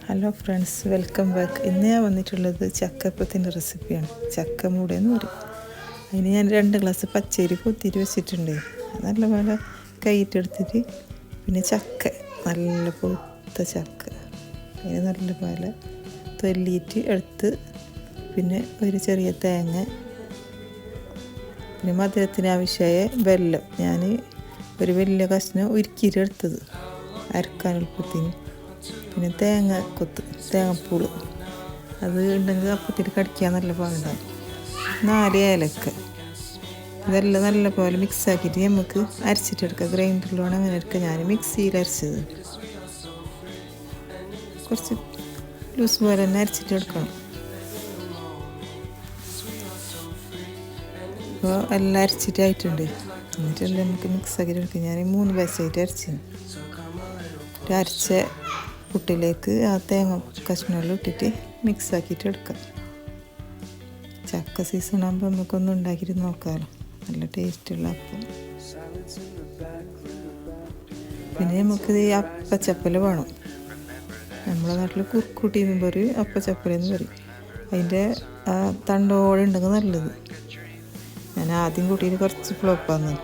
Hello friends, welcome back. ഇന്ന് ഞാൻ വന്നിട്ടുള്ളത് ചക്കപ്പത്തിൻ്റെ റെസിപ്പിയാണ്. ചക്ക മൂടെന്ന് പറയും. അതിന് ഞാൻ 2 ഗ്ലാസ് പച്ചരി കുത്തിയിട്ട് വെച്ചിട്ടുണ്ട്. നല്ലപോലെ കൈയിട്ടെടുത്തിട്ട് പിന്നെ ചക്ക, നല്ല പൊത്ത ചക്ക അതിന് നല്ലപോലെ തൊല്ലിയിട്ട് എടുത്ത്, പിന്നെ ഒരു ചെറിയ തേങ്ങ, പിന്നെ മധുരത്തിന് ആവശ്യമായ വെല്ലം. ഞാൻ ഒരു വലിയ കഷ്ണം ഉരുക്കിയിട്ട് എടുത്തത് അരക്കാൻ എളുപ്പത്തിന്. പിന്നെ തേങ്ങപ്പൂള് അത് ഉണ്ടെങ്കിൽ അപ്പത്തിൽ കടിക്കാൻ നല്ല പാടുണ്ടാകും. 4 ഏലക്ക. ഇതെല്ലാം നല്ല പോലെ മിക്സാക്കിയിട്ട് നമുക്ക് അരച്ചിട്ടെടുക്കാം. ഗ്രൈൻഡറിലാണ് അങ്ങനെ എടുക്കുക. ഞാൻ മിക്സിയിൽ അരച്ചത്. കുറച്ച് ലൂസ് പോലെ തന്നെ അരച്ചിട്ടെടുക്കണം. അപ്പോൾ എല്ലാം അരച്ചിട്ടായിട്ടുണ്ട്. എന്നിട്ടെല്ലാം നമുക്ക് മിക്സാക്കിയിട്ട് എടുക്കാം. ഞാൻ 3 ബാച്ചായിട്ട് അരച്ചിന്. അരച്ച പുട്ടിലേക്ക് ആ തേങ്ങ കഷ്ണമെല്ലാം ഇട്ടിട്ട് മിക്സാക്കിയിട്ട് എടുക്കാം. ചക്ക സീസൺ ആകുമ്പോൾ നമുക്കൊന്നും ഉണ്ടാക്കിയിട്ട് നോക്കാമല്ലോ. നല്ല ടേസ്റ്റുള്ള അപ്പം. പിന്നെ നമുക്ക് ഈ അപ്പച്ചപ്പല വേണം. നമ്മുടെ നാട്ടിൽ കുറുക്കുട്ടി എന്ന് പറയും, അപ്പച്ചപ്പല എന്ന് പറയും. അതിൻ്റെ ആ തണ്ടോടെ ഉണ്ടെങ്കിൽ നല്ലത്. ഞാൻ ആദ്യം കൂട്ടിയിട്ട് കുറച്ച് ഫ്ലോപ്പാന്ന്,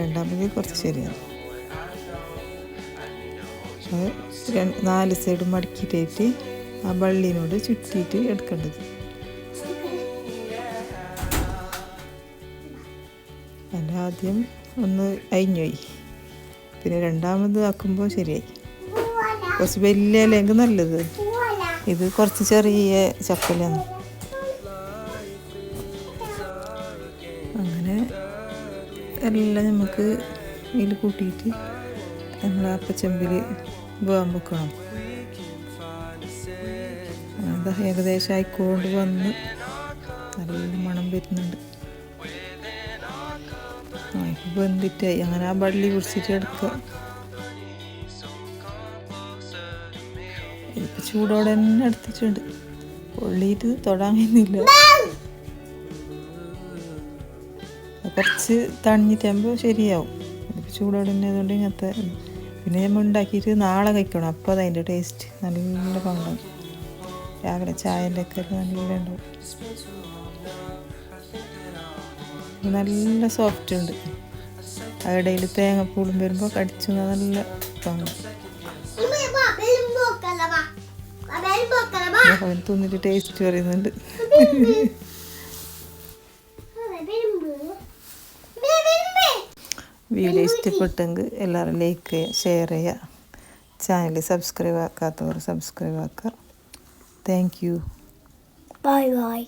രണ്ടാമത് കുറച്ച് ശരിയാണ്. 4 സൈഡും മടക്കിയിട്ടായിട്ട് ആ വള്ളിനോട് ചുറ്റിയിട്ട് എടുക്കേണ്ടത്. അതിൻ്റെ ആദ്യം ഒന്ന് അരിഞ്ഞുപോയി, പിന്നെ രണ്ടാമത് ആക്കുമ്പോൾ ശരിയായി. കുറച്ച് വലിയ ഇലയെങ്കിൽ നല്ലത്. ഇത് കുറച്ച് ചെറിയ ചപ്പലാണ്. അങ്ങനെ എല്ലാം നമുക്ക് ഇതിൽ കൂട്ടിയിട്ട് നമ്മൾ അപ്പച്ചമ്പിൽ വേവാൻ വെക്കണം. അത് ഏകദേശം ആയിക്കൊണ്ട് വന്ന് നല്ല മണം വരുന്നുണ്ട്. വെന്തിട്ടായി. അങ്ങനെ ആ വള്ളി കുടിച്ചിട്ട് എടുക്കുക. ഇതിപ്പോൾ ചൂടോടെ തന്നെ എടുത്തിട്ടുണ്ട്. പൊള്ളിയിട്ട് തൊടാൻ കഴിയുന്നില്ല. കുറച്ച് തണിഞ്ഞിട്ടാകുമ്പോൾ ശരിയാവും. ഇതിപ്പോൾ ചൂടോടെ തന്നെ ആയതുകൊണ്ട് ഇങ്ങനത്തെ. പിന്നെ നമ്മൾ ഉണ്ടാക്കിയിട്ട് നാളെ കഴിക്കണം. അപ്പോൾ അതതിൻ്റെ ടേസ്റ്റ് നല്ല പണ്ടാവും. രാവിലെ ചായൻ്റെ ഒക്കെ നല്ല ഉണ്ടാവും. നല്ല സോഫ്റ്റ് ഉണ്ട്. ഇടയിൽ തേങ്ങപ്പൂളും വരുമ്പോൾ കടിച്ചു നല്ല പങ്കം. അവൻ തിന്നിട്ട് ടേസ്റ്റ് പറയുന്നുണ്ട്. വീഡിയോ ഇഷ്ടപ്പെട്ടെങ്കിൽ എല്ലാവരും ലൈക്ക് ചെയ്യുക, ഷെയർ ചെയ്യുക. ചാനൽ സബ്സ്ക്രൈബ് ആക്കാത്തവർ സബ്സ്ക്രൈബ് ആക്കുക. Thank you. Bye bye.